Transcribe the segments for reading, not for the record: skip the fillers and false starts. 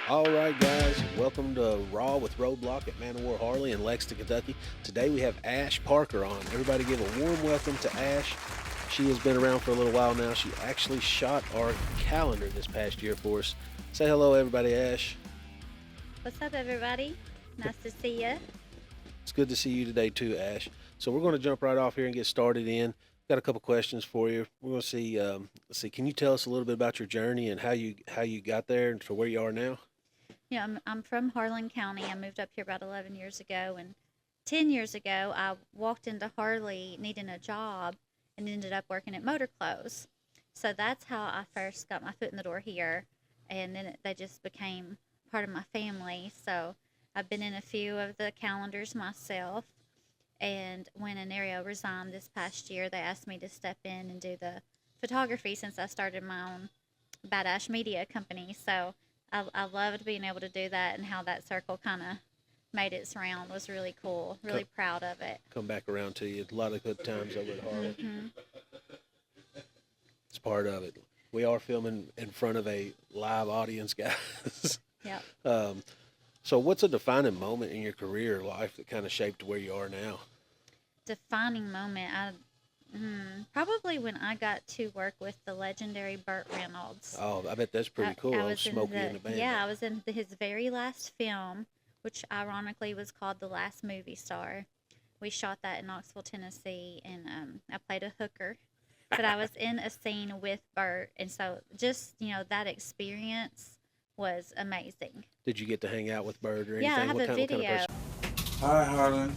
All right, guys, welcome to Raw with Roadbloc at Man O War Harley in Lexington, Kentucky. Today we have Ashe Parker on. Everybody give a warm welcome to Ashe. She has been around for a little while now. She actually shot our calendar this past year for us. Say hello, everybody, Ashe. What's up, everybody? Nice to see you. It's good to see you today, too, Ashe. So we're going to jump right off here and get started in. Got a couple questions for you. We're going to see. Let's see. Can you tell us a little bit about your journey and how you got there and to where you are now? Yeah, I'm from Harlan County. I moved up here about 11 years ago, and 10 years ago, I walked into Harley needing a job and ended up working at Motor Clothes. So that's how I first got my foot in the door here, and then they just became part of my family. So I've been in a few of the calendars myself, and when Anario resigned this past year, they asked me to step in and do the photography since I started my own Badass Media company. So I loved being able to do that, and how that circle kind of made its round was really cool. Really proud of it. Come back around to you. A lot of good times over at Harley. Mm-hmm. It's part of it. We are filming in front of a live audience, guys. Yep. So what's a defining moment in your career life that kind of shaped where you are now? Defining moment. Probably when I got to work with the legendary Burt Reynolds. Oh, I bet that's pretty cool. I was Smokey in the band. Yeah, I was in his very last film, which ironically was called The Last Movie Star. We shot that in Knoxville, Tennessee, and I played a hooker. But I was in a scene with Burt, and so just, that experience was amazing. Did you get to hang out with Burt or anything? Yeah, I have a video. Hi, Harlan.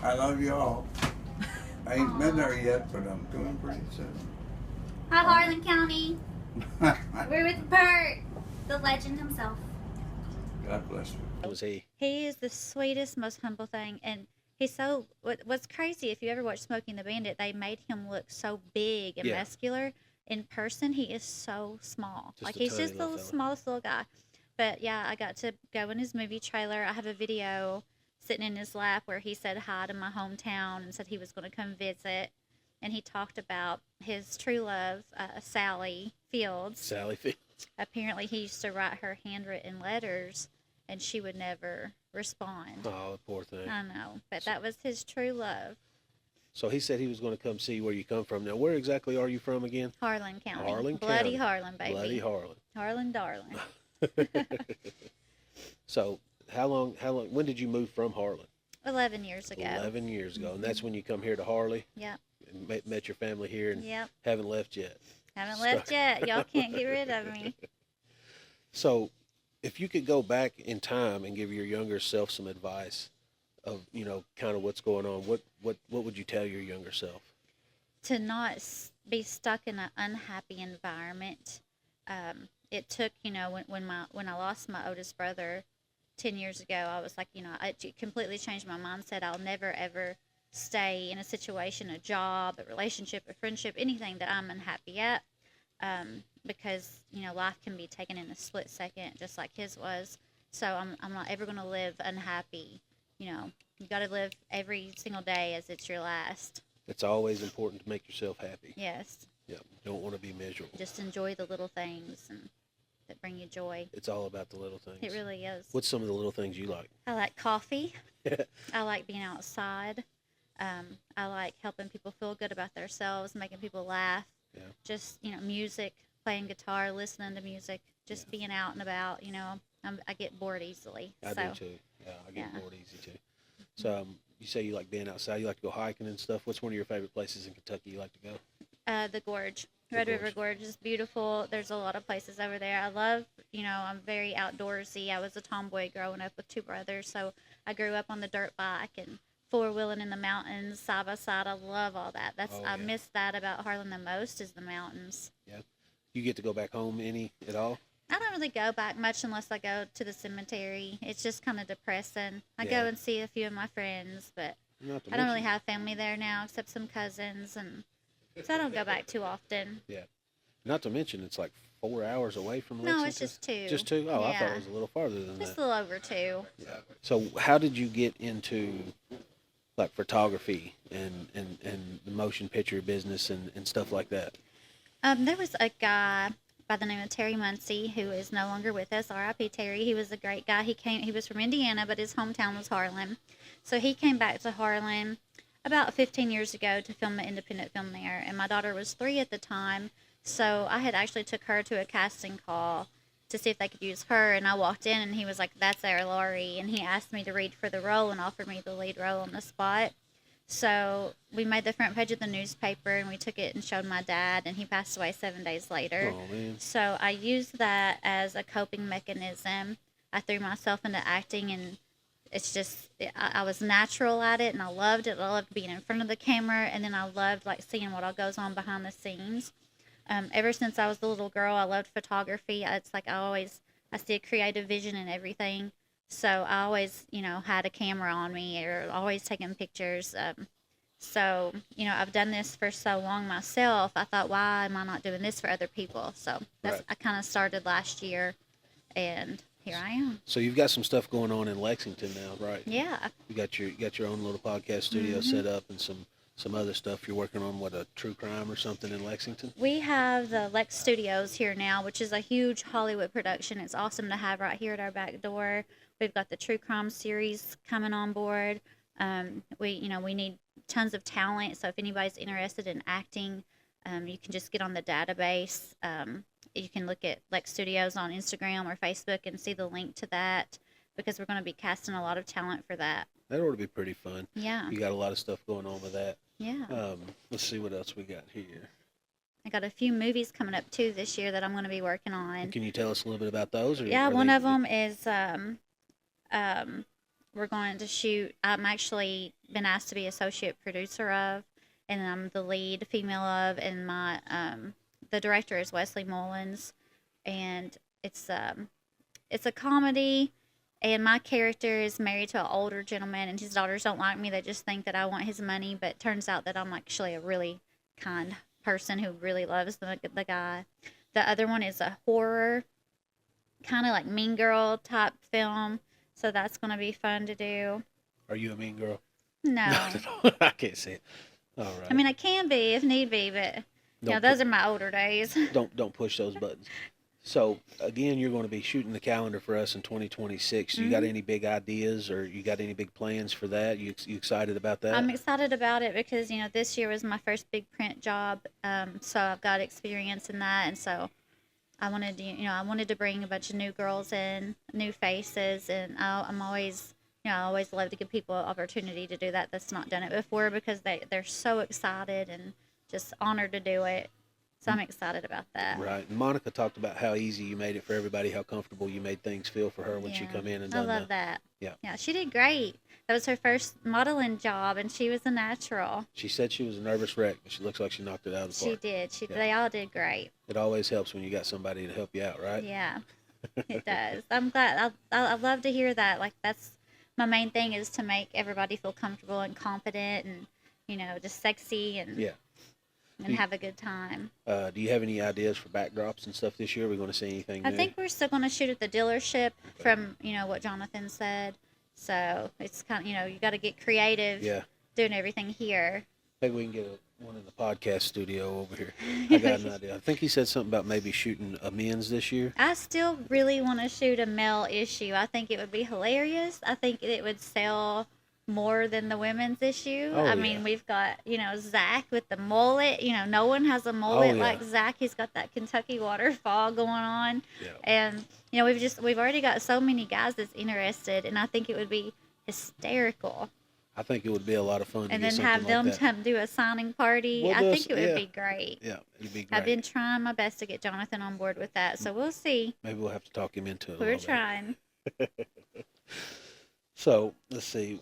I love you all. I ain't been there yet, but I'm doing pretty soon. Hi, Harlan County. We're with Burt, the legend himself. God bless you. Was he? He is the sweetest, most humble thing, and he's so. What's crazy, if you ever watch Smokey and the Bandit, they made him look so big and muscular. In person, he is so small. He's just the smallest little guy. But yeah, I got to go in his movie trailer. I have a video sitting in his lap where he said hi to my hometown and said he was going to come visit. And he talked about his true love, Sally Fields. Sally Fields. Apparently, he used to write her handwritten letters, and she would never respond. Oh, poor thing. I know, but that was his true love. So he said he was going to come see where you come from. Now, where exactly are you from again? Harlan County. Harlan Bloody County. Harlan, baby. Bloody Harlan. Harlan, darling. So, when did you move from Harlan? 11 years ago. 11 years ago. And that's when you come here to Harley? Yep. And met your family here and Yep. haven't left yet? Haven't left yet. Y'all can't get rid of me. So, if you could go back in time and give your younger self some advice of, kind of what's going on, what would you tell your younger self? To not be stuck in an unhappy environment. It took, when I lost my oldest brother 10 years ago, I was like, it completely changed my mindset. I'll never, ever stay in a situation, a job, a relationship, a friendship, anything that I'm unhappy at. Because, life can be taken in a split second, just like his was. So I'm not ever going to live unhappy. You got to live every single day as it's your last. It's always important to make yourself happy. Yes. Yeah, don't want to be miserable. Just enjoy the little things and that bring you joy. It's all about the little things. It really is. What's some of the little things you like? I like coffee. I like being outside. I like helping people feel good about themselves, making people laugh. Yeah. Just, music, playing guitar, listening to music, just being out and about, I get bored easily. I do too. Yeah, I get bored easy too. So you say you like being outside. You like to go hiking and stuff. What's one of your favorite places in Kentucky you like to go? The Gorge. Red River Gorge is beautiful. There's a lot of places over there. I love, I'm very outdoorsy. I was a tomboy growing up with two brothers, so I grew up on the dirt bike and four-wheeling in the mountains, side by side. I love all that. I miss that about Harlan the most, is the mountains. Yeah. You get to go back home at all? I don't really go back much unless I go to the cemetery. It's just kind of depressing. I go and see a few of my friends, but I don't really have family there now except some cousins, and so I don't go back too often. Yeah. Not to mention it's like 4 hours away from Lexington. No, it's just 2. Just 2? Oh, I thought it was a little farther than that. Just a little over 2. Yeah. So how did you get into like photography and the motion picture business and stuff like that? There was a guy by the name of Terry Muncie, who is no longer with us. R.I.P. Terry. He was a great guy. He was from Indiana, but his hometown was Harlan. So he came back to Harlan about 15 years ago to film an independent film there. And my daughter was 3 at the time. So I had actually took her to a casting call to see if they could use her. And I walked in and he was like, "That's our Laurie." And he asked me to read for the role and offered me the lead role on the spot. So we made the front page of the newspaper and we took it and showed my dad, and he passed away 7 days later. Oh, man. So I used that as a coping mechanism. I threw myself into acting, and it's just, I was natural at it, and I loved it. I loved being in front of the camera, and then I loved like seeing what all goes on behind the scenes. Ever since I was a little girl, I loved photography. It's like I see a creative vision in everything. So I always, had a camera on me or always taking pictures. So, I've done this for so long myself. I thought, why am I not doing this for other people? So Right. I kind of started last year, and here I am. So you've got some stuff going on in Lexington now, right? Yeah. You got your own little podcast studio set up and some other stuff you're working on. What, a true crime or something in Lexington? We have the Lex Studios here now, which is a huge Hollywood production. It's awesome to have right here at our back door. We've got the true crime series coming on board. We need tons of talent. So if anybody's interested in acting, you can just get on the database. You can look at Lex Studios on Instagram or Facebook and see the link to that, because we're going to be casting a lot of talent for that. That ought to be pretty fun. Yeah. You got a lot of stuff going on with that. Yeah. Let's see what else we got here. I got a few movies coming up too this year that I'm going to be working on. Can you tell us a little bit about those? Or Yeah, are one they- of them is we're going to shoot. I'm actually been asked to be associate producer of, and I'm the lead female of, and my the director is Wesley Mullins, and it's a comedy, and my character is married to an older gentleman, and his daughters don't like me. They just think that I want his money, but it turns out that I'm actually a really kind person who really loves the guy. The other one is a horror, kind of like Mean Girl type film. So that's going to be fun to do. Are you a mean girl? No. I can't say it. All right. I mean, I can be if need be, but those are my older days. Don't push those buttons. So again, you're going to be shooting the calendar for us in 2026. You got any big ideas, or you got any big plans for that? You excited about that? I'm excited about it because, this year was my first big print job. So I've got experience in that. And so I wanted to bring a bunch of new girls in, new faces. And I'm always, I always love to give people an opportunity to do that that's not done it before, because they're so excited and just honored to do it. So I'm excited about that. Right. And Monica talked about how easy you made it for everybody, how comfortable you made things feel for her when she come in and I done love that. Yeah. Yeah, she did great. That was her first modeling job, and she was a natural. She said she was a nervous wreck, but she looks like she knocked it out of the park. She did. They all did great. It always helps when you got somebody to help you out, right? Yeah, it does. I'm glad. I love to hear that. Like, that's my main thing, is to make everybody feel comfortable and confident and, just sexy and have a good time. Do you have any ideas for backdrops and stuff this year? Are we going to see anything new? I think we're still going to shoot at the dealership from, what Jonathan said. So it's kind of, you got to get creative doing everything here. Maybe we can get one in the podcast studio over here. I got an idea. I think he said something about maybe shooting a men's this year. I still really want to shoot a male issue. I think it would be hilarious. I think it would sell more than the women's issue. Oh, I mean, we've got, Zach with the mullet. No one has a mullet like Zach. He's got that Kentucky waterfall going on. Yeah. And, we've already got so many guys that's interested, and I think it would be hysterical. I think it would be a lot of fun And to get then have something like them do a signing party. We'll I do think it would be great. Yeah, it'd be great. I've been trying my best to get Jonathan on board with that, so we'll see. Maybe we'll have to talk him into it. We're trying. So let's see.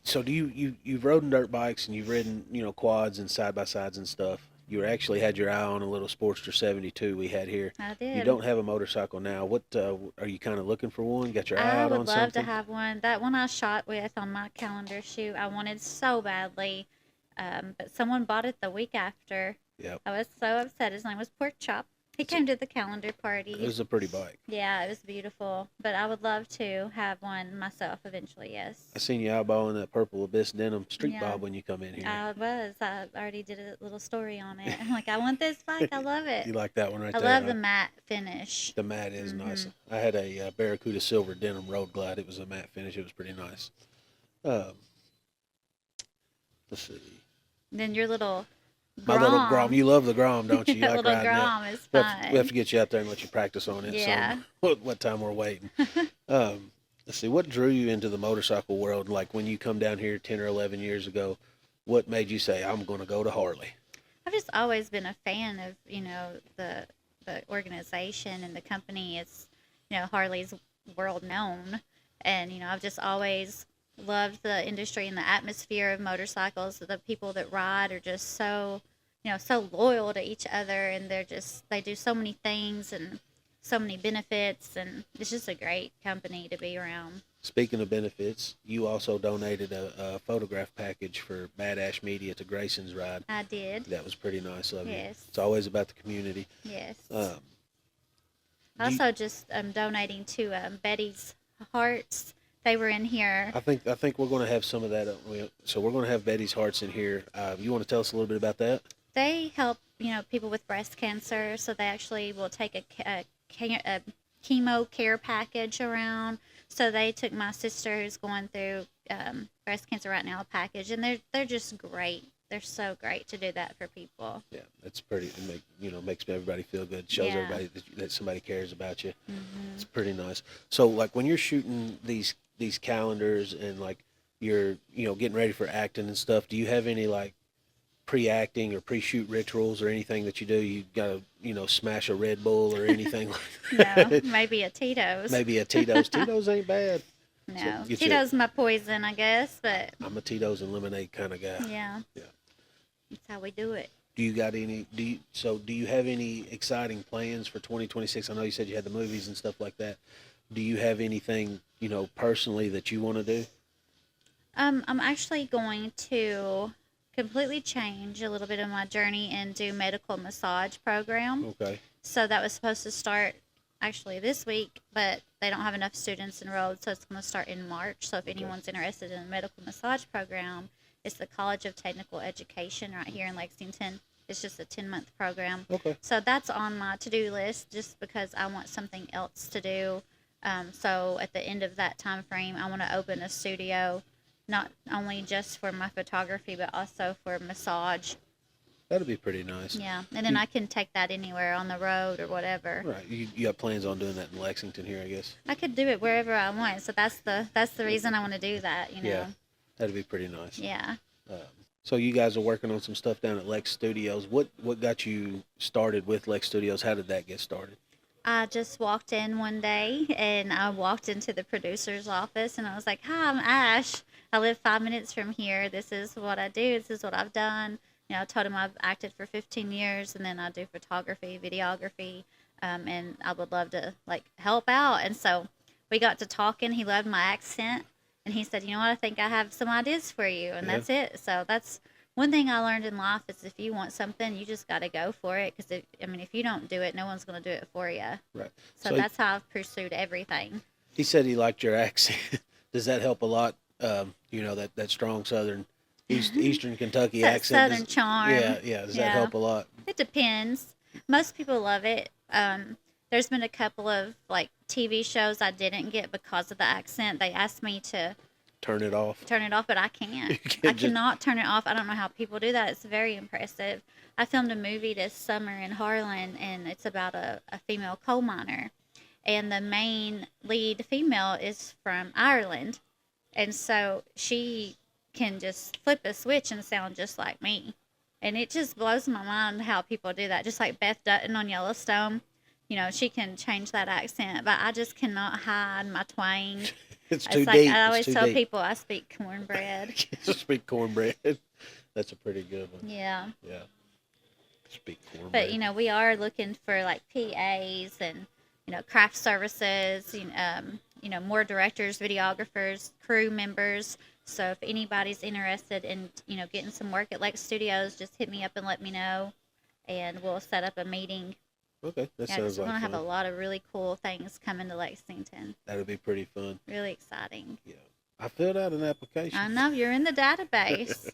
You've rode dirt bikes and you've ridden, quads and side by sides and stuff. You actually had your eye on a little Sportster 72 we had here. I did. You don't have a motorcycle now. What are you kind of looking for one? Got your eye out on something? I would love to have one. That one I shot with on my calendar shoot, I wanted so badly, but someone bought it the week after. Yep. I was so upset. His name was Pork Chop. He came to the calendar party. It was a pretty bike. Yeah, it was beautiful. But I would love to have one myself eventually, yes. I seen you eyeballing that purple Abyss denim street Yeah. bob when you come in here. I was. I already did a little story on it. I'm like, I want this bike. I love it. You like that one right I there? love huh? the matte finish. The matte is Mm-hmm. nice. I had a Barracuda Silver denim Road Glide. It was a matte finish. It was pretty nice. Let's see. Then your little My little Grom. You love the Grom, don't you? You That like little riding that. Grom is We fun. have to get you out there and let you practice on it. Yeah. So what time we're waiting. Let's see. What drew you into the motorcycle world? Like when you come down here 10 or 11 years ago, what made you say, I'm going to go to Harley? I've just always been a fan of, the organization and the company. It's, Harley's world known. And, I've just always loved the industry and the atmosphere of motorcycles. The people that ride are just so, so loyal to each other, and they do so many things and so many benefits, and it's just a great company to be around. Speaking of benefits, you also donated a photograph package for Bad Ash Media to Grayson's ride. I did. That was pretty nice of you. Yes. It's always about the community. Yes. You- Also, just donating to Betty's Hearts. They were in here. I think we're going to have some of that. So we're going to have Betty's Hearts in here. You want to tell us a little bit about that? They help, people with breast cancer. So they actually will take a chemo care package around. So they took my sister, who's going through breast cancer right now, a package, and they're just great. They're so great to do that for people. Yeah, it's pretty. It makes everybody feel good. Shows Yeah. everybody that somebody cares about you. Mm-hmm. It's pretty nice. So, like when you're shooting these calendars and like you're getting ready for acting and stuff, do you have any like pre-acting or pre-shoot rituals or anything that you do? You gotta smash a Red Bull or anything like that? No, maybe a Tito's. Maybe a Tito's. Tito's ain't bad. No, So get Tito's my poison, I guess, but I'm a Tito's and lemonade kind of guy. yeah. Yeah. That's how we do it. Do you got any? Do you have any exciting plans for 2026? I know you said you had the movies and stuff like that. Do you have anything personally that you want to do? I'm actually going to completely change a little bit of my journey and do medical massage program. Okay. So that was supposed to start actually this week, but they don't have enough students enrolled, so it's going to start in March. So if anyone's interested in a medical massage program, it's the College of Technical Education right here in Lexington. It's just a 10-month program. Okay. So that's on my to-do list just because I want something else to do. So at the end of that time frame, I want to open a studio, not only just for my photography, but also for massage. That'd be pretty nice. Yeah, and then I can take that anywhere on the road or whatever. Right. You have plans on doing that in Lexington here, I guess. I could do it wherever I want. So that's the reason I want to do that. Yeah. That'd be pretty nice. Yeah. So you guys are working on some stuff down at Lex Studios. What got you started with Lex Studios? How did that get started? I just walked in one day and I walked into the producer's office and I was like, "Hi, I'm Ashe. I live 5 minutes from here. This is what I do. This is what I've done." I told him I've acted for 15 years and then I do photography, videography, and I would love to help out. And so we got to talking. He loved my accent and he said, "You know what? I think I have some ideas for you." And that's it. So that's one thing I learned in life is if you want something, you just got to go for it. Because if you don't do it, no one's going to do it for you. Right. So that's how I've pursued everything. He said he liked your accent. Does that help a lot? That strong Southern, Eastern Kentucky That accent. Southern charm. Yeah. Does that help a lot? It depends. Most people love it. There's been a couple of TV shows I didn't get because of the accent. They asked me to Turn it off. but I can't. can't I cannot turn it off. I don't know how people do that. It's very impressive. I filmed a movie this summer in Harlan, and it's about a female coal miner. And the main lead female is from Ireland. And so she can just flip a switch and sound just like me. And it just blows my mind how people do that. Just like Beth Dutton on Yellowstone. She can change that accent, but I just cannot hide my twang. It's too It's deep. I always it's too tell deep. people I speak cornbread. Speak cornbread. That's a pretty good one. Yeah. Yeah. Speak cornbread. But, we are looking for PAs and, craft services, more directors, videographers, crew members. So if anybody's interested in, getting some work at Lex Studios, just hit me up and let me know. And we'll set up a meeting Okay, that Yeah, sounds because we're like going to have a fun. lot of really cool things coming to Lexington. That'll be pretty fun. Really exciting. Yeah. I filled out an application. I know, you're in the database.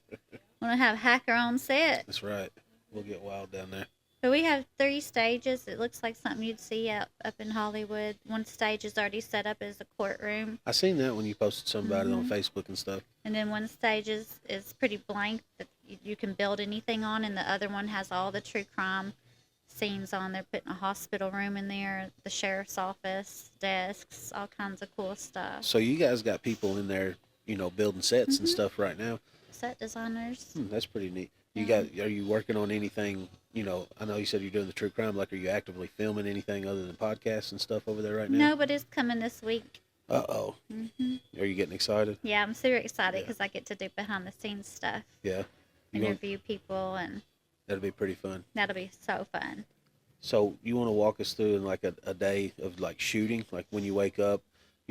Want to have hacker on set. That's right. We'll get wild down there. But we have 3 stages. It looks like something you'd see up in Hollywood. One stage is already set up as a courtroom. I seen that when you posted something about it on Mhm. Facebook and stuff. And then one stage is pretty blank that you can build anything on. And the other one has all the true crime scenes on. They're putting a hospital room in there, the sheriff's office, desks, all kinds of cool stuff. So you guys got people in there, building sets and Mhm. stuff right now. Set designers. That's pretty neat. Yeah. Are you working on anything, I know you said you're doing the true crime, like are you actively filming anything other than podcasts and stuff over there right now? No, but it's coming this week. Uh-oh. Hmm Are you getting excited? Yeah, I'm super excited Yeah. because I get to do behind the scenes stuff, Yeah. You want, interview people, and that'll be pretty fun. that'll be so fun. So you want to walk us through in like a day of like shooting, like when you wake up,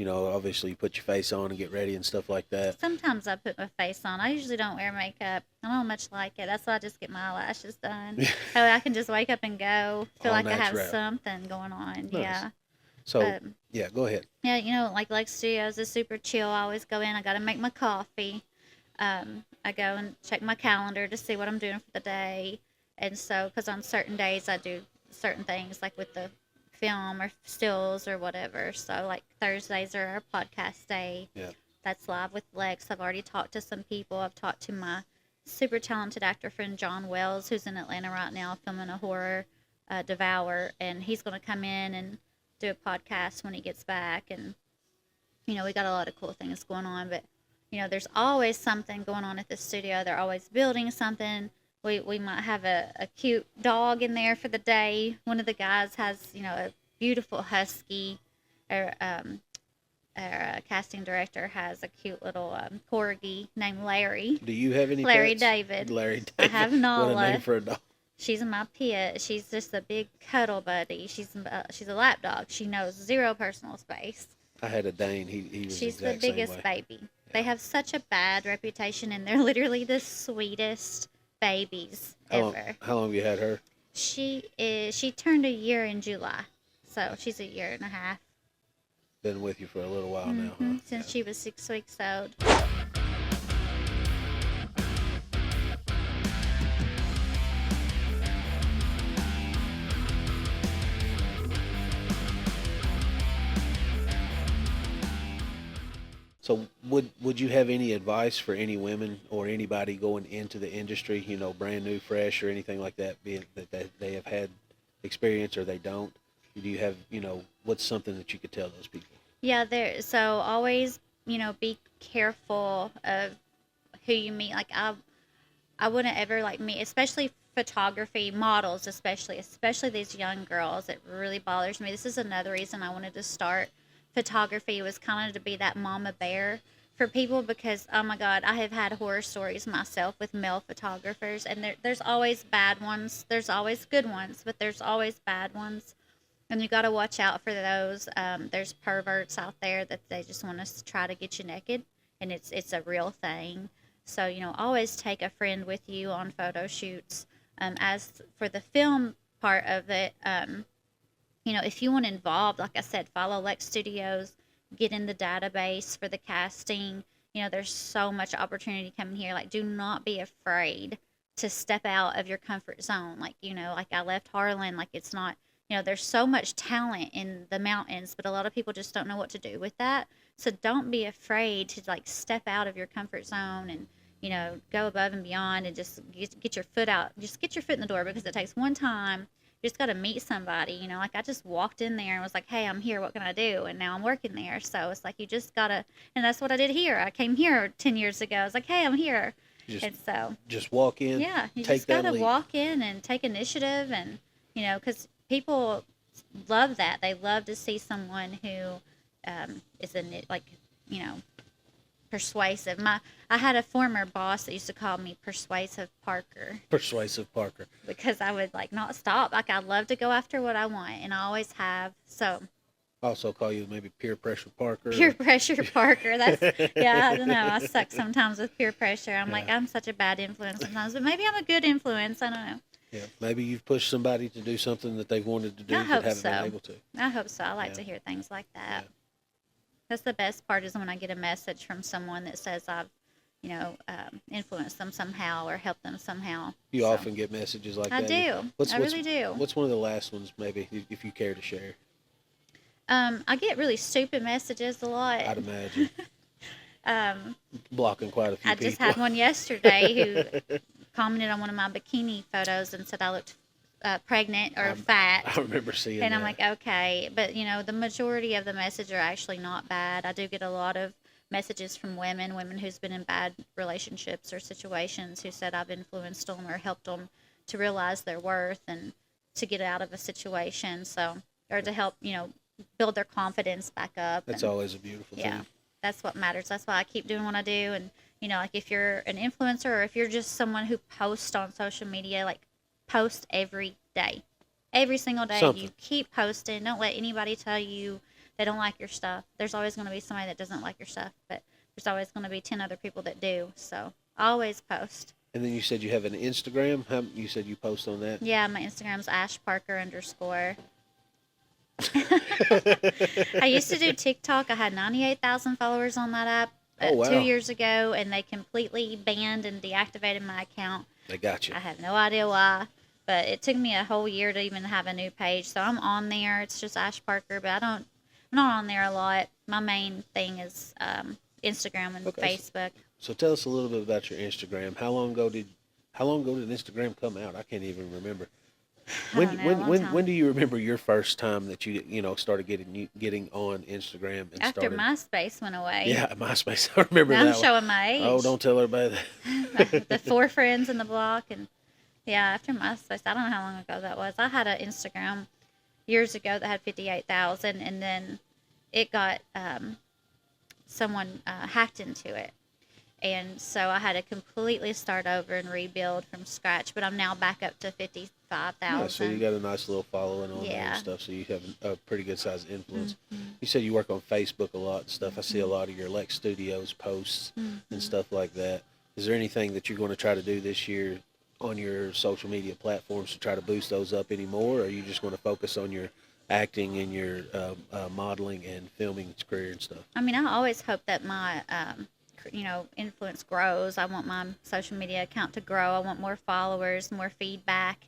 obviously you put your face on and get ready and stuff like that. Sometimes I put my face on. I usually don't wear makeup. I don't much like it. That's why I just get my eyelashes done. So I can just wake up and go. Feel All like I have natural. something going on. Nice. Yeah. So yeah, go ahead. Yeah, like Lex Studios is super chill. I always go in. I got to make my coffee. I go and check my calendar to see what I'm doing for the day. And so, because on certain days I do certain things, like with the film or stills or whatever. So, like Thursdays are our podcast day. Yeah. That's live with Lex. I've already talked to some people. I've talked to my super talented actor friend John Wells, who's in Atlanta right now filming a horror, Devour, and he's going to come in and do a podcast when he gets back. And we got a lot of cool things going on, but there's always something going on at the studio. They're always building something. We might have a cute dog in there for the day. One of the guys has a beautiful husky. Our casting director has a cute little corgi named Larry. Do you have any Larry pets? David. Larry David. I have What a Nala. name for a dog. She's my pet. She's just a big cuddle buddy. She's a lap dog. She knows zero personal space. I had a Dane. He was She's the the exact same biggest way. baby. They have such a bad reputation, and they're literally the sweetest babies ever. How long have you had her? She turned a year in July, so she's a year and a half. Been with you for a little while now, huh? Since she was 6 weeks old. So would you have any advice for any women or anybody going into the industry, brand new, fresh, or anything like that, being that they have had experience or they don't? Do you have, what's something that you could tell those people? Yeah, so always, be careful of who you meet. Like I wouldn't ever meet, especially photography models, especially these young girls. It really bothers me. This is another reason I wanted to start photography, was kind of to be that mama bear for people, because oh my god, I have had horror stories myself with male photographers, and there's always bad ones. There's always good ones, but there's always bad ones. And you got to watch out for those. There's perverts out there that they just want to try to get you naked, and it's a real thing. So, always take a friend with you on photo shoots. As for the film part of it, if you want involved, like I said, follow Lex Studios, get in the database for the casting. There's so much opportunity coming here. Like, do not be afraid to step out of your comfort zone. Like I left Harlan, it's not, there's so much talent in the mountains, but a lot of people just don't know what to do with that. So don't be afraid to step out of your comfort zone and, go above and beyond, and just get your foot out. Just get your foot in the door, because it takes one time. You just got to meet somebody, I just walked in there and was like, hey, I'm here. What can I do? And now I'm working there. So it's like, you just got to, and that's what I did here. I came here 10 years ago. I was like, hey, I'm here. And so just walk in. Yeah, you take just got to leap. walk in and take initiative, and because people love that. They love to see someone who is persuasive. I had a former boss that used to call me Persuasive Parker, Persuasive Parker. because I would not stop. I love to go after what I want, and I always have. So Also call you maybe Peer Pressure Parker. peer pressure Parker. That's I don't know. I suck sometimes with peer pressure. I'm like, I'm such a bad influence sometimes, but maybe I'm a good influence. I don't know. Yeah, maybe you've pushed somebody to do something that they've wanted to do I but hope haven't been so. able to. I hope so. I like Yeah. to hear things like that. Yeah. That's the best part is when I get a message from someone that says I've, influenced them somehow or helped them somehow. You So, often get messages like I that. do. I really do. What's one of the last ones, maybe, if you care to share? I get really stupid messages a lot. I'd imagine. Um, Blocking quite a few I people. just had one yesterday who commented on one of my bikini photos and said I looked pregnant or fat. I remember seeing And that. I'm like, okay. But, the majority of the messages are actually not bad. I do get a lot of messages from women who's been in bad relationships or situations who said I've influenced them or helped them to realize their worth and to get out of a situation. So, or to help, build their confidence back up. That's and, always a beautiful yeah, thing. that's what matters. That's why I keep doing what I do. And, like if you're an influencer or if you're just someone who posts on social media, like post every day. Every single day, Something. you keep posting. Don't let anybody tell you they don't like your stuff. There's always going to be somebody that doesn't like your stuff, but there's always going to be 10 other people that do. So always post. And then you said you have an Instagram. You said you post on that? Yeah, my Instagram's @AshParker_. I used to do TikTok. I had 98,000 followers on that app Oh, wow. 2 years ago, and they completely banned and deactivated my account. They got you. I have no idea why, but it took me a whole year to even have a new page. So I'm on there. It's just Ashe Parker, but I'm not on there a lot. My main thing is Instagram and Okay. Facebook. So tell us a little bit about your Instagram. How long ago did Instagram come out? I can't even remember. I don't know, a long time. When do you remember your first time that you started getting on Instagram and After started? MySpace went away. Yeah, MySpace. I remember Now that I'm one. showing my age. Oh, don't tell everybody that. The 4 friends in the block. And yeah, after MySpace, I don't know how long ago that was. I had an Instagram years ago that had 58,000, and then it got someone hacked into it. And so I had to completely start over and rebuild from scratch. But I'm now back up to 55,000. Yeah, so you got a nice little following on there Yeah. and stuff. So you have a pretty good sized influence. Mm-hmm. You said you work on Facebook a lot and stuff. I see a lot of your Lex Studios posts and stuff like that. Is there anything that you're going to try to do this year on your social media platforms to try to boost those up anymore? Or are you just going to focus on your acting and your modeling and filming career and stuff? I mean, I always hope that my, influence grows. I want my social media account to grow. I want more followers, more feedback.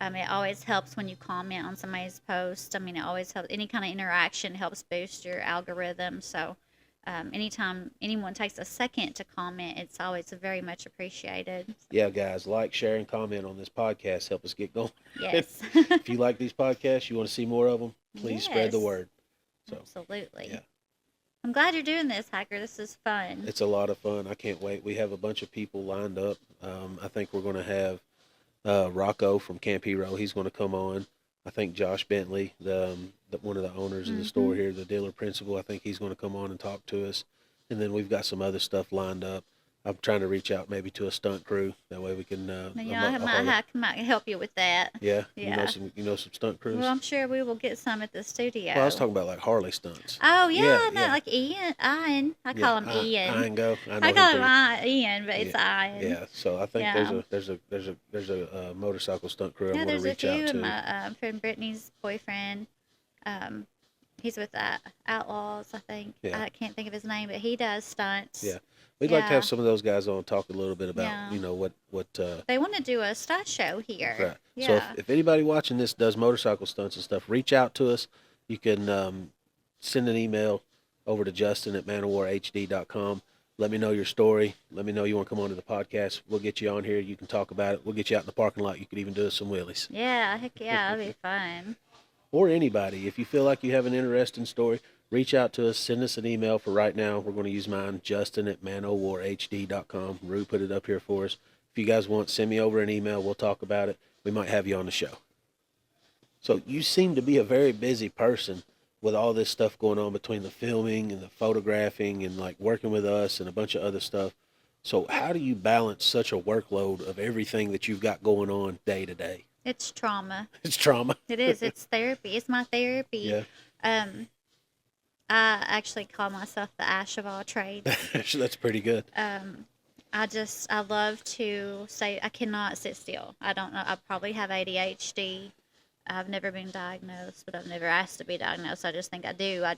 It always helps when you comment on somebody's post. I mean, it always helps. Any kind of interaction helps boost your algorithm. So, anytime anyone takes a second to comment, it's always very much appreciated. Yeah, guys, like, share, and comment on this podcast. Help us get going. Yes. If you like these podcasts, you want to see more of them, please spread the Yes. word. So, Absolutely. yeah. I'm glad you're doing this, Hacker. This is fun. it's a lot of fun. I can't wait. We have a bunch of people lined up. I think we're going to have Rocco from Camp Hero. He's going to come on. I think Josh Bentley, the one of the owners of the store here, the dealer principal, I think he's going to come on and talk to us. And then we've got some other stuff lined up. I'm trying to reach out maybe to a stunt crew. That way we can. I might help you with that. Yeah. Yeah. You know some stunt crews. Well, I'm sure we will get some at the studio. Well, I was talking about like Harley stunts. Oh yeah, Yeah, no, yeah. like Ian. I call him Ian. I know I call him him Ian, but it's Ian. Yeah, so I think Yeah. there's a motorcycle stunt crew I Yeah, want to there's a reach few. out And to. my friend Brittany's boyfriend, he's with Outlaws, I think. Yeah. I can't think of his name, but he does stunts. Yeah. We'd like to Yeah. have some of those guys on, talk a little bit about Yeah. what They want to do a stunt show here. right. Yeah. So if anybody watching this does motorcycle stunts and stuff, reach out to us. You can send an email over to Justin@manowarhd.com. Let me know your story. Let me know you want to come on to the podcast. We'll get you on here. You can talk about it. We'll get you out in the parking lot. You could even do some wheelies. Yeah, heck yeah, that'd be fun. Or anybody. If you feel like you have an interesting story, reach out to us. Send us an email. For right now, we're going to use mine, Justin@manowarhd.com. Rue put it up here for us. If you guys want, send me over an email. We'll talk about it. We might have you on the show. So you seem to be a very busy person with all this stuff going on between the filming and the photographing and like working with us and a bunch of other stuff. So how do you balance such a workload of everything that you've got going on day to day? It's trauma. It's trauma. It is. It's therapy. It's my therapy. Yeah. I actually call myself the Ashe of all trades. That's pretty good. I love to say I cannot sit still. I don't know. I probably have ADHD. I've never been diagnosed, but I've never asked to be diagnosed. I just think I do. I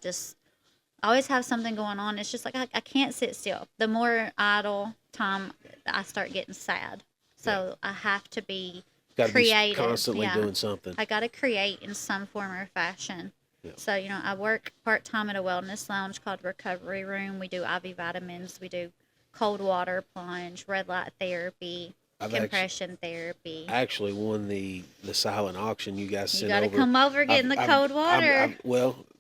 always have something going on. It's just like I can't sit still. The more idle time, I start getting sad. So I have to be Got to be creative. constantly Yeah. doing something. I got to create in some form or fashion. Yeah. So, I work part-time at a wellness lounge called Recovery Room. We do IV vitamins. We do cold water plunge, red light therapy, compression therapy. I actually won the silent auction you guys You sent got to over. come over, get in the cold water.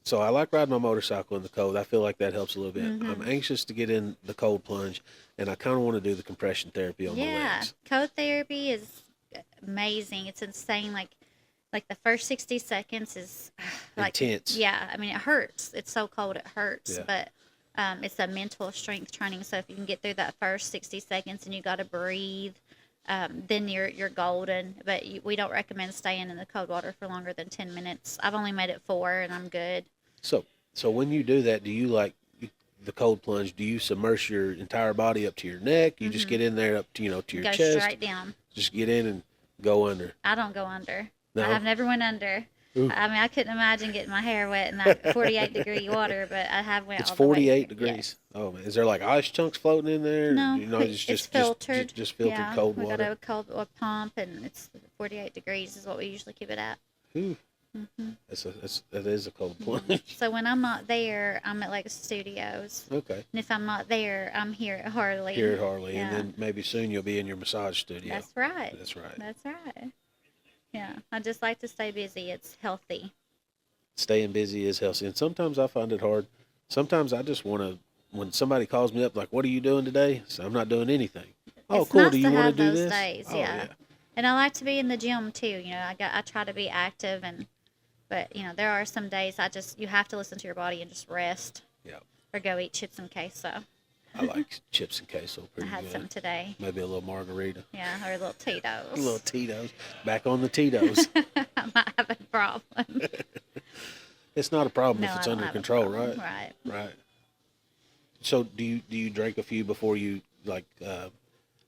So I like riding my motorcycle in the cold. I feel like that helps a little bit. Mm-hmm. I'm anxious to get in the cold plunge, and I kind of want to do the compression therapy on my legs. Cold therapy is amazing. It's insane. Like the first 60 seconds is like Intense. Yeah, I mean it hurts. It's so cold it hurts, Yeah. but it's a mental strength training. So if you can get through that first 60 seconds and you got to breathe, then you're golden. But we don't recommend staying in the cold water for longer than 10 minutes. I've only made it 4 and I'm good. So when you do that, do you the cold plunge? Do you submerge your entire body up to your neck? You just get in there up to to your Go chest. straight down. Just get in and go under. I don't go under. No? I have never went under. Ooh. I mean, I couldn't imagine getting my hair wet in that 48-degree water, but I have went It's all the way 48 through. degrees. Yes. Oh man, is there like ice chunks floating in there? No, It's it's filtered. Just filtered cold we water. got a cold water pump, and it's 48 degrees is what we usually keep it at. Ooh. Mm-hmm. That is a cold plunge. So when I'm not there, I'm at Lex Studios. Okay. And if I'm not there, I'm here at Harley. Here at Harley, Yeah. and then maybe soon you'll be in your massage studio. That's right. That's right. That's right. Yeah, I just like to stay busy. It's healthy. Staying busy is healthy, and sometimes I find it hard. Sometimes I just want to. When somebody calls me up, like, "What are you doing today?" So I'm not doing anything. Oh, It's cool. nice Do you to want have to do those this? days, Oh, yeah. And I like to be in the gym too. I try to be active, but there are some days you have to listen to your body and just rest. Yeah. Or go eat chips and queso. I like chips and queso I pretty had good. some today. Maybe a little margarita. Yeah, or a little Tito's. A little Tito's. Back on the Tito's. I might have a problem. It's not a problem No, if it's I don't under have a control, problem. right? Right. Right. So do you drink a few before you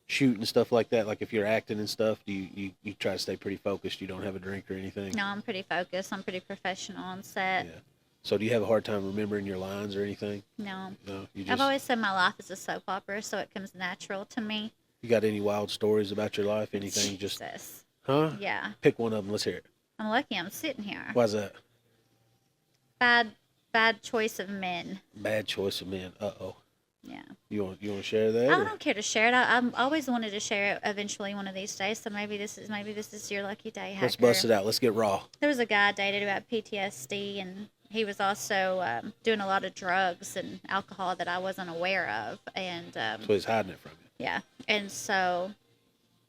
shoot and stuff like that? Like if you're acting and stuff, do you try to stay pretty focused? You don't have a drink or anything? No, I'm pretty focused. I'm pretty professional on set. Yeah. So do you have a hard time remembering your lines or anything? No. No. You I've just always said my life is a soap opera, so it comes natural to me. you got any wild stories about your life? Anything? Just Jesus. huh? Yeah. Pick one of them. Let's hear it. I'm lucky I'm sitting here. Why's that? Bad choice of men. Bad choice of men. Uh-oh. Yeah. You want to share that? I or- don't care to share it. I've always wanted to share it eventually one of these days. So maybe this is your lucky day, hacker. Let's bust it out. Let's get raw. There was a guy I dated who had PTSD, and he was also doing a lot of drugs and alcohol that I wasn't aware of. And So he's hiding it from you. yeah, and so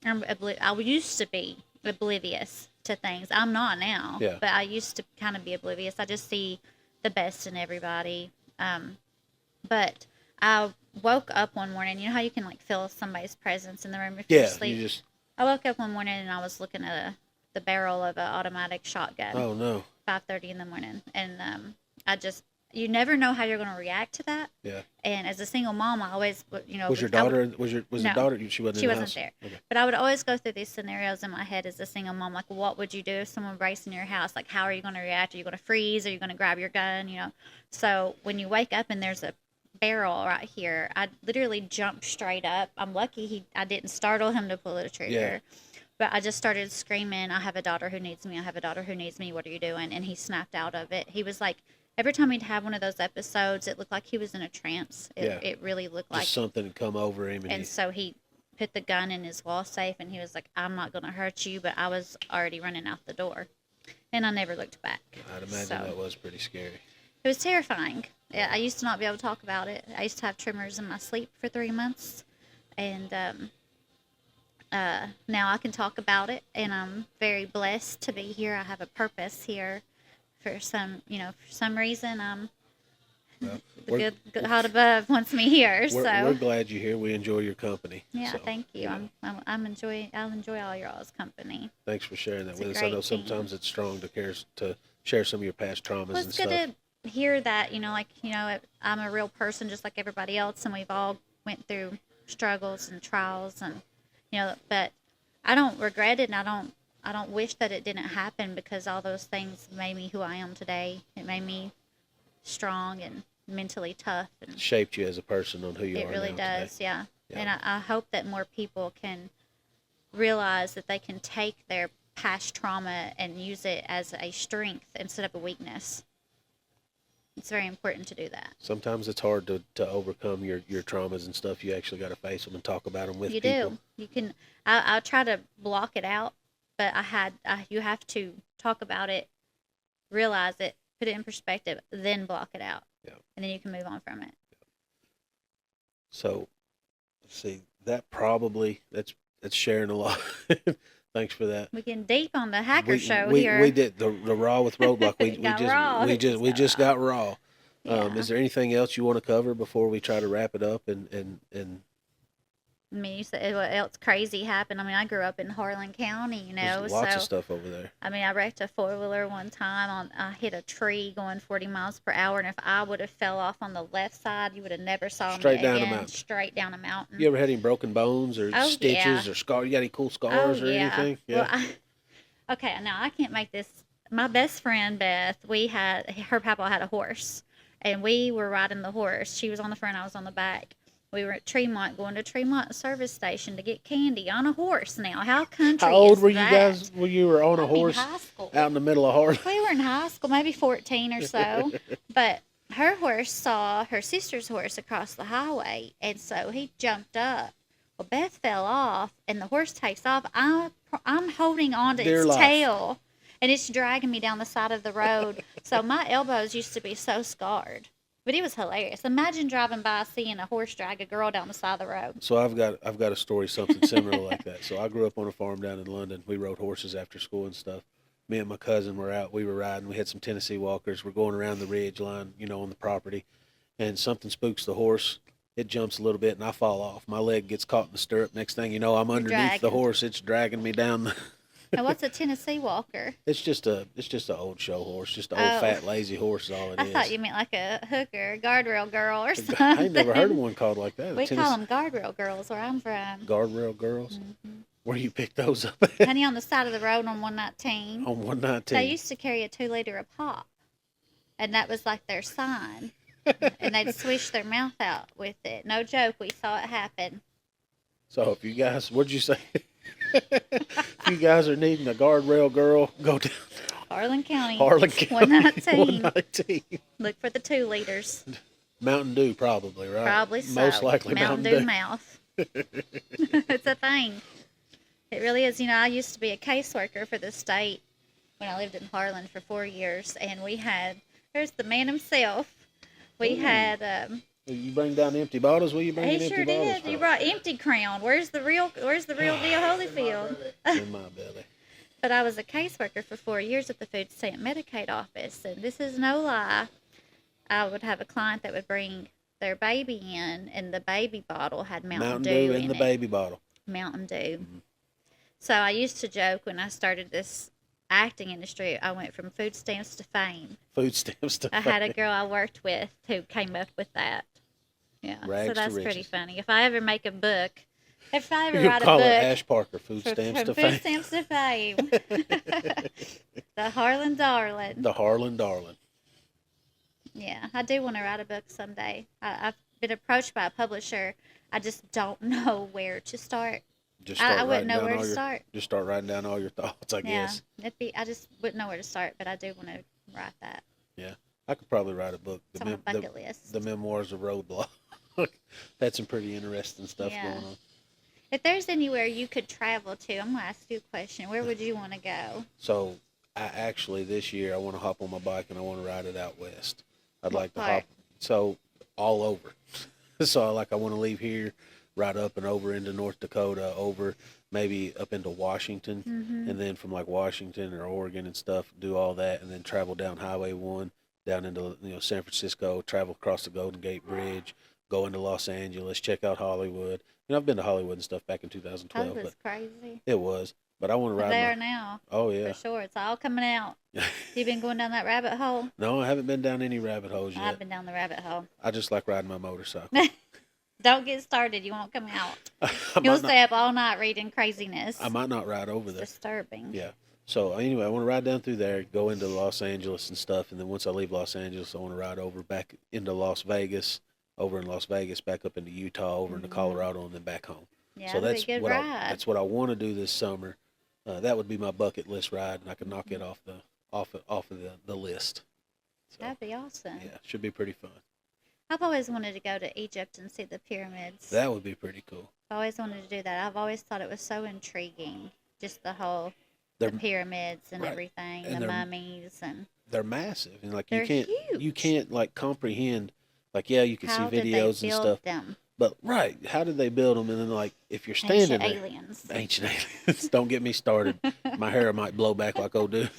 I used to be oblivious to things. I'm not now, Yeah. but I used to kind of be oblivious. I just see the best in everybody. But I woke up one morning. You know how you can like feel somebody's presence in the room if you're Yeah. asleep? You just. I woke up one morning and I was looking at the barrel of an automatic shotgun. Oh no. 5:30 in the morning, and you never know how you're going to react to that. Yeah. And as a single mom, I always, Was your daughter? Was the No. daughter? She wasn't. She in the wasn't house? there. Okay. But I would always go through these scenarios in my head as a single mom, like, what would you do if someone breaks in your house? Like, how are you going to react? Are you going to freeze? Are you going to grab your gun? So when you wake up and there's a barrel right here, I literally jumped straight up. I'm lucky I didn't startle him to pull the trigger. Yeah. But I just started screaming, I have a daughter who needs me. I have a daughter who needs me. What are you doing? And he snapped out of it. He was like, every time he'd have one of those episodes, it looked like he was in a trance. It really looked like. Just something had come over him, And so he put the gun in his wall safe, and he was like, I'm not going to hurt you, but I was already running out the door. And I never looked back. I'd imagine So, that was pretty scary. it was terrifying. I used to not be able to talk about it. I used to have tremors in my sleep for 3 months. And now I can talk about it, and I'm very blessed to be here. I have a purpose here. For some reason, Well, the good God above wants me here. we're glad you're here. We enjoy your company. Yeah, So, thank you. I'll enjoy all y'all's company. Thanks for sharing that It's with a us. I great know team. sometimes it's strong to share some of your past traumas Well, and it's stuff. good to hear that, I'm a real person just like everybody else, and we've all went through struggles and trials, and but I don't regret it, and I don't wish that it didn't happen, because all those things made me who I am today. It made me strong and mentally tough, and Shaped you as a person on who you it are really now does. today. Yeah. Yeah. And I hope that more people can realize that they can take their past trauma and use it as a strength instead of a weakness. It's very important to do that. Sometimes it's hard to overcome your traumas and stuff. You actually got to face them and talk about them with You people. do. You can. I try to block it out, but you have to talk about it, realize it, put it in perspective, then block it out. Yeah. And then you can move on from it. So, see, that's sharing a lot. Thanks for that. We getting deep on the hacker show we, here. We did the Raw with Roadbloc. Got raw. We just got raw. Yeah. Is there anything else you want to cover before we try to wrap it up? And I mean, you said what else crazy happened? I mean, I grew up in Harlan County, there's lots of stuff over there. I mean, I wrecked a 4-wheeler one time. I hit a tree going 40 miles per hour, and if I would have fell off on the left side, you would have never saw Straight me down a again. mountain. Straight down a mountain. You ever had any broken bones or Oh, stitches yeah. or scars? You got any cool scars or anything? Yeah. Well, okay, now I can't make this. My best friend Beth, her papa had a horse, and we were riding the horse. She was on the front, I was on the back. We were at Tremont, going to Tremont service station to get candy on a horse. Now, how country How old is were you that? guys when you were on a I'm in horse high school. out in the middle of Harlan? We were in high school, maybe 14 or so. But her horse saw her sister's horse across the highway, and so he jumped up. Well, Beth fell off, and the horse takes off. I'm holding on to Dear its life. tail, and it's dragging me down the side of the road. So my elbows used to be so scarred. But it was hilarious. Imagine driving by seeing a horse drag a girl down the side of the road. So I've got a story something similar like that. So I grew up on a farm down in London. We rode horses after school and stuff. Me and my cousin were out. We were riding. We had some Tennessee walkers. We're going around the ridge line, on the property, and something spooks the horse. It jumps a little bit, and I fall off. My leg gets caught in the stirrup. Next thing you know, I'm underneath the dragging. horse. It's dragging me down. Now, what's a Tennessee Walker? It's just an old show horse, just an old fat lazy horse. Is all it I is. thought you meant like a hooker, guardrail girl or something. I ain't never heard of one called like that. We call them guardrail girls where I'm from. Guardrail girls. Mm-hmm. Where you pick those up at? Honey, on the side of the road on 119. On 119. They used to carry a 2-liter a pop, and that was like their sign. And they'd swish their mouth out with it. No joke, we saw it happen. So if you guys, what'd you say? If you guys are needing a guardrail girl, go down Harlan County. Harlan County. 119. 119. Look for the 2 liters. Mountain Dew, probably, right? Probably so. Most likely Mountain Dew mouth. It's a thing. It really is. I used to be a caseworker for the state when I lived in Harlan for 4 years, and there's the man himself. We had, You bring down empty bottles? Will you bring in he empty sure bottles? did. You brought empty Crown. Where's the real deal, Holyfield? In my belly. But I was a caseworker for 4 years at the Food Stamp Medicaid office, and this is no lie. I would have a client that would bring their baby in, and the baby bottle had Mountain Dew in the it. baby bottle. Mountain Dew. Mm-hmm. So I used to joke when I started this acting industry, I went from food stamps to fame. Food stamps to I had a girl I worked with who came up with that. Yeah, Rags so to that's riches. pretty funny. If I ever make a book, if I ever You'll write a call book, it Ashe Parker, Food from Stamps to food Fame. stamps to fame, the Harlan Darling. The Harlan Darling. Yeah, I do want to write a book someday. I've been approached by a publisher. I just don't know where to start. Just I start wouldn't writing know down where all to your, start. Just start writing down all your thoughts, I guess. I just wouldn't know where to start, but I do want to write that. Yeah, I could probably write a book. It's on my bucket list. The memoirs of Roadbloc. That's some pretty interesting stuff going on. If there's anywhere you could travel to, I'm going to ask you a question. Where would you want to go? So, this year, I want to hop on my bike and I want to ride it out west. I'd What like to part? hop, so all over. So, I want to leave here, ride up and over into North Dakota, over maybe up into Washington, and then from Washington or Oregon and stuff, do all that, and then travel down Highway 1, down into San Francisco, travel across the Golden Gate Bridge, go into Los Angeles, check out Hollywood. I've been to Hollywood and stuff back in 2012. Oh, but that's crazy. it was. But I want to ride There now. Oh, yeah. For sure. It's all coming out. You been going down that rabbit hole? No, I haven't been down any rabbit holes yet. I've been down the rabbit hole. I just like riding my motorcycle. Don't get started. You won't come out. I You'll might stay up all night reading craziness. I might not ride over It's there. disturbing. Yeah. So anyway, I want to ride down through there, go into Los Angeles and stuff, and then once I leave Los Angeles, I want to ride over back into Las Vegas, over in Las Vegas, back up into Utah, over into Colorado, and then back home. Yeah, So that'd be a good ride. that's what I want to do this summer. That would be my bucket list ride, and I can knock it off of the list. So, That'd be awesome. yeah, should be pretty fun. I've always wanted to go to Egypt and see the pyramids. That would be pretty cool. I've always wanted to do that. I've always thought it was so intriguing, just the whole They're the pyramids and right. everything, And the they're- mummies, and they're massive, and like they're you huge. can't like comprehend. Like, yeah, you can How see did they videos and build stuff, them? but right, how did they build them? And then like if you're standing Ancient there, aliens. ancient aliens. Don't get me started. My hair might blow back like old dude.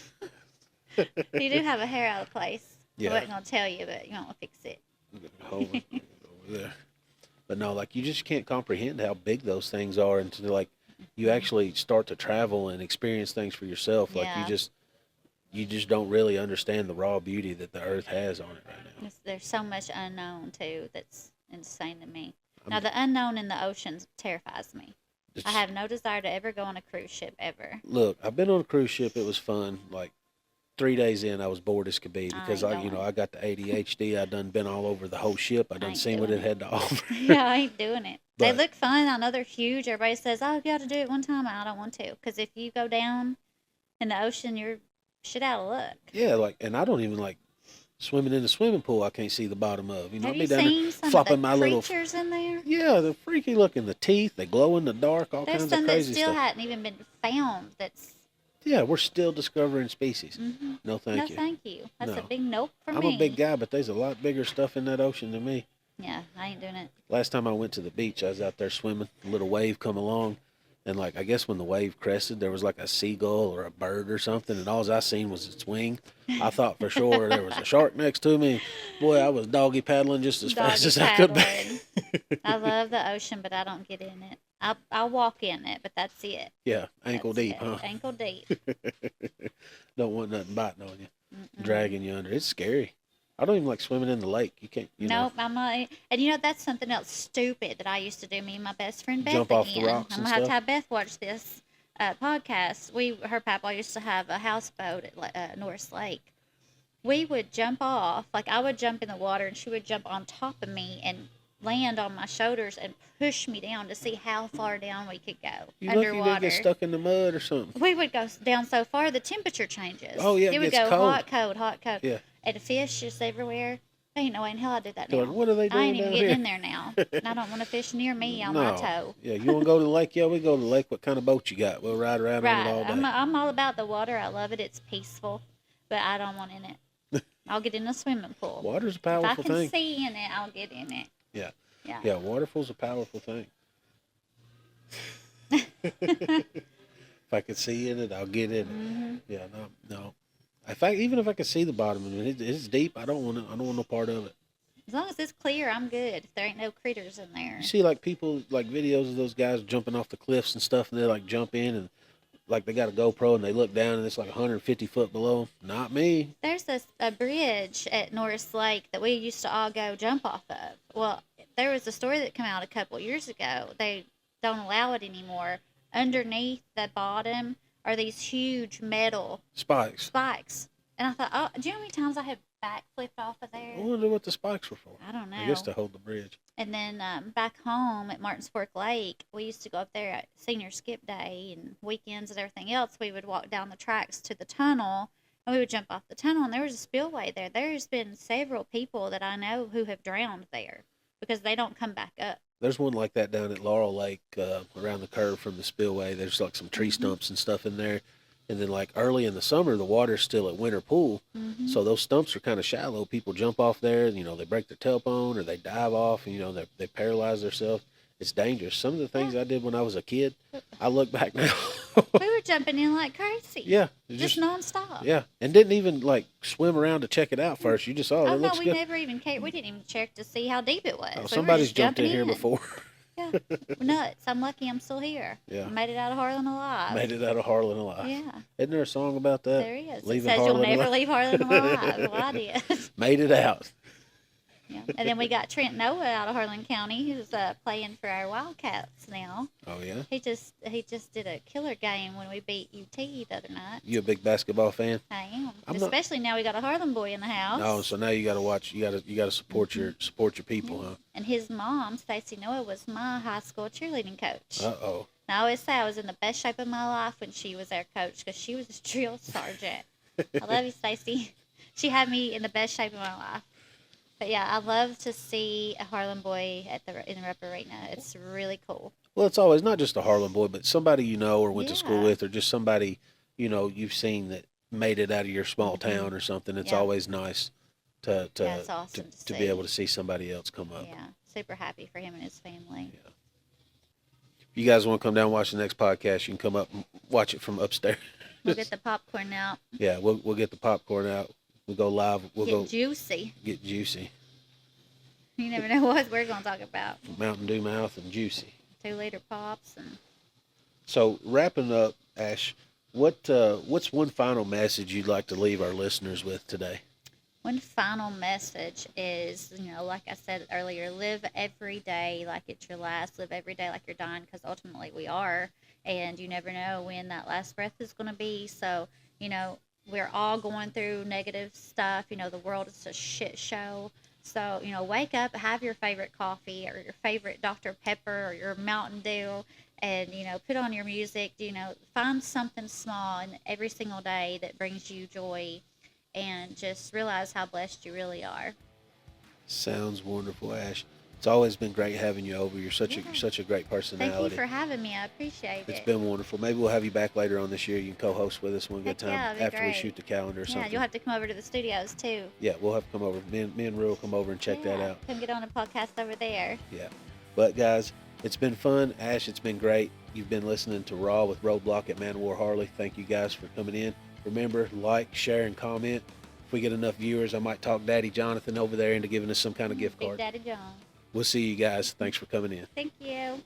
You do have a hair out of place. Yeah. I wasn't gonna tell you, but you want to fix it. Over there. But no, like you just can't comprehend how big those things are until like you actually start to travel and experience things for yourself. Like Yeah. you just don't really understand the raw beauty that the earth has on it right now. There's so much unknown too that's insane to me. Now I'm- the unknown in the ocean terrifies me. I It's- have no desire to ever go on a cruise ship ever. Look, I've been on a cruise ship. It was fun. Like 3 days in, I was bored as could be because ain't going. I got the ADHD. I done been all over the whole ship. I done ain't seen what doing it had to offer. Yeah, I ain't doing it. They But- look fun. I know they're huge. Everybody says, "Oh, you got to do it one time." I don't want to, because if you go down in the ocean, you're shit out of luck. Yeah, like, and I don't even like swimming in the swimming pool. I can't see the bottom of. You know, Have I'll you be down there seen some flopping of the my little. creatures in there? Yeah, they're freaky looking. The teeth, they glow in the dark. All There's kinds of some that crazy still stuff. hadn't even been found. That's Yeah, we're still discovering species. mhm. No, thank no, you. thank you. That's a No. big nope for I'm me. a big guy, but there's a lot bigger stuff in that ocean than me. Yeah, I ain't doing it. Last time I went to the beach, I was out there swimming. A little wave come along, and like I guess when the wave crested, there was like a seagull or a bird or something, and all I seen was its wing. I thought for sure there was a shark next to me. Boy, I was doggy paddling just as fast Doggy as I could. paddling. I love the ocean, but I don't get in it. I'll walk in it, but that's it. Yeah, ankle That's deep, it. huh? Ankle deep. Don't want nothing biting on you, Mm-mm. dragging you under. It's scary. I don't even like swimming in the lake. You can't, you know. Nope, I'm not. And you know, that's something else stupid that I used to do. Me and my best friend Beth Jump off the again. rocks I'm and gonna have to stuff? have Beth watch this podcast. Her papa used to have a houseboat at Norris Lake. We would jump off, like I would jump in the water, and she would jump on top of me and land on my shoulders and push me down to see how far down we could go You lucky you underwater. didn't get stuck in the mud or something. We would go down so far, the temperature changes. Oh, yeah, it it would gets go cold. hot, cold, hot, cold. Yeah. And fish just everywhere. There ain't no way in hell I did that now. Going, what are they I ain't doing even down getting here? in there now. And I don't want to fish near me on my toe. Yeah, you want to go to the lake? Yeah, we go to the lake. What kind of boat you got? We'll ride around on it all Right. day. I'm all about the water. I love it. It's peaceful. But I don't want in it. I'll get in a swimming pool. Water's a If I powerful can thing. see in it, I'll get in it. Yeah. Yeah. Yeah, waterfall's a powerful thing. If I could see in it, I'll get in it. Mhm. Yeah, no. Even if I could see the bottom of it, it's deep. I don't want no part of it. As long as it's clear, I'm good. If there ain't no critters in there. You see, like people, like videos of those guys jumping off the cliffs and stuff, and they like jump in and like they got a GoPro and they look down and it's like 150 foot below. Not me. There's a bridge at Norris Lake that we used to all go jump off of. Well, there was a story that came out a couple years ago. They don't allow it anymore. Underneath the bottom are these huge metal Spikes. spikes. And I thought, oh, do you know how many times I have backflipped off of there? I wonder what the spikes were for. I don't know. I guess to hold the bridge. And then back home at Martins Fork Lake, we used to go up there at senior skip day and weekends and everything else. We would walk down the tracks to the tunnel, and we would jump off the tunnel, and there was a spillway there. There's been several people that I know who have drowned there because they don't come back up. There's one like that down at Laurel Lake, around the curve from the spillway. There's like some tree Mm-hmm. stumps and stuff in there. And then like early in the summer, the water's still at winter pool. Mm-hmm. So those stumps are kind of shallow. People jump off there, you know, they break their tailbone or they dive off and, you know, they paralyze themselves. It's dangerous. Some of the things I did when I was a kid, I look back now. We were jumping in like crazy. Yeah. Just nonstop. Yeah. And didn't even like swim around to check it out first. You just, Oh, it no, looks we good. never even cared. We didn't even check to see how deep it was. Oh, We were somebody's just jumped in jumping here before. Yeah. Nuts. I'm lucky I'm still here. Yeah. Made it out of Harlan alive. Made it out of Harlan alive. Yeah. Isn't there a song about that? There is. It Leaving says you'll Harlan never alive. leave Harlan alive. Well, I did. Made it out. Yeah. And then we got Trent Noah out of Harlan County, who's playing for our Wildcats now. Oh yeah. He just did a killer game when we beat UT the other night. You a big basketball fan? I am. I'm Especially now we got a Harlan boy in the house. Oh, so now you got to watch. You got to support your people, huh? And his mom, Stacy Noah, was my high school cheerleading coach. Uh-oh. And I always say I was in the best shape of my life when she was our coach because she was a drill sergeant. I love you, Stacy. She had me in the best shape of my life. But yeah, I love to see a Harlan boy in the Rep Arena. It's really cool. Well, it's always not just a Harlan boy, but somebody you know or went to school Yeah. with, or just somebody you've seen that made it out of your small town or something. It's Yeah. always nice to Yeah, it's awesome to be see. able to see somebody else come up. Yeah, super happy for him and his family. Yeah. If you guys want to come down and watch the next podcast, you can come up and watch it from upstairs. We'll get the popcorn out. Yeah, we'll get the popcorn out. We'll go live. We'll Get go juicy. get juicy. You never know what we're going to talk about. Mountain Dew mouth and juicy. 2-liter pops and So wrapping up, Ash, what's one final message you'd like to leave our listeners with today? one final message is, like I said earlier, live every day like it's your last. Live every day like you're dying, because ultimately we are. And you never know when that last breath is going to be. So, we're all going through negative stuff. The world is a shit show. So, wake up, have your favorite coffee or your favorite Dr. Pepper or your Mountain Dew, and, put on your music. Find something small in every single day that brings you joy, and just realize how blessed you really are. Sounds wonderful, Ash. It's always been great having you over. You're such a great personality. Thank you for having me. I appreciate it. It's been wonderful. Maybe we'll have you back later on this year. You can co-host with us one good Heck time yeah, that'd be after we great. shoot the calendar or Yeah, something. you'll have to come over to the studios too. Yeah, we'll have to come over. Me and Rue will come over and check that Yeah, out. Come get on a podcast over there. Yeah. But guys, it's been fun. Ash, it's been great. You've been listening to Raw with Roadbloc at Man of War Harley. Thank you guys for coming in. Remember, like, share, and comment. If we get enough viewers, I might talk Daddy Jonathan over there into giving us some kind of gift Big card. Daddy John. We'll see you guys. Thanks for coming in. Thank you.